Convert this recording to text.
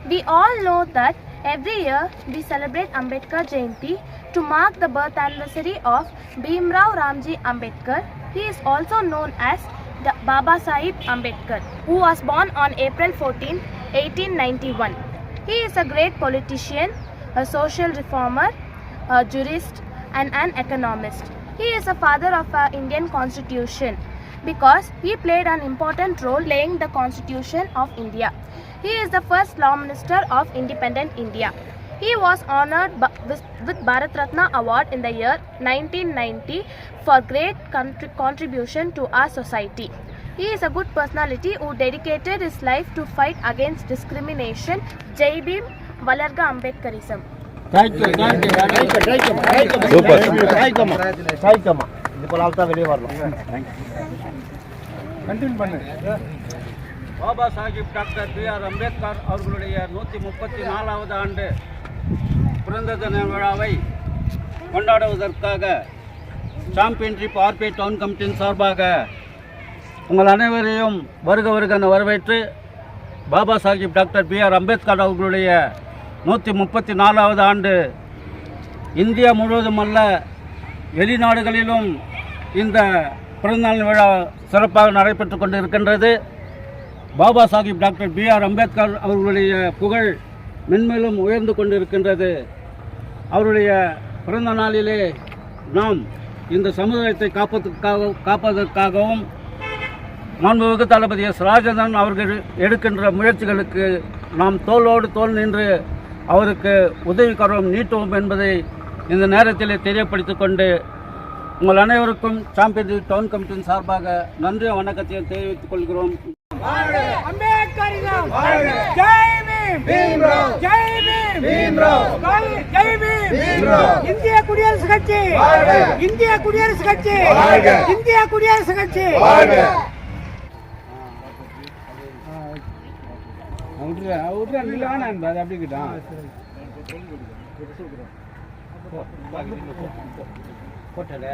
We all know that every year we celebrate Ambedkar Jayanti to mark the birth anniversary of Bhimrao Ramji Ambedkar. He is also known as Baba Sahib Ambedkar, who was born on April 14, 1891. He is a great politician, a social reformer, a jurist, and an economist. He is a father of our Indian Constitution because he played an important role laying the Constitution of India. He is the first Law Minister of independent India. He was honored with Bharat Ratna Award in the year 1990 for great contribution to our society. He is a good personality who dedicated his life to fight against discrimination. Jai Bhim, Valarga Ambedkarism. Thank you. Super. Baba Sahib doctor B.R. Ambedkar அவர்களுடைய 134வது ஆண்டு பிறந்த தின விழாவை கொண்டாடுவதற்காக championship RB down கமிட்டியின் சார்பாக உங்கள் அனைவரையும் வருக என வரவேற்று பாபா சாஹிப் டாக்டர் B.R. அம்பேத்கர் அவர்களுடைய 134வது ஆண்டு இந்தியா முழுவதும் அல்ல வெளிநாடுகளிலும் இந்த பிறந்தநாள் விழா சிறப்பாக நடைபெற்று கொண்டு இருக்கின்றது. Baba Sahib doctor B.R. அம்பேத்கர் அவர்களுடைய புகழ் மென்மேலும் உயர்ந்து கொண்டிருக்கின்றது. அவருடைய பிறந்த நாளிலே நாம் இந்த சமுதாயத்தை காப்பதற்காகவும் மாண்புமிகு தளபதி எஸ். ராஜேந்திரன் அவர்கள் எடுக்கின்ற முயற்சிகளுக்கு நாம் தோளோடு தோள் நின்று அவருக்கு உதவிக்கரம் நீட்டுவோம் என்பதை இந்த நேரத்தில் தெரியப்படுத்திக் கொண்டு உங்கள் அனைவருக்கும் சாம்பியன் டவுன் கமிட்டியின் சார்பாக நன்றி வணக்கத்தை தெரிவித்துக் கொள்கிறோம். இந்திய குடியரசு கட்சி, இந்திய குடியரசு கட்சி, இந்திய குடியரசு கட்சி. போட்டல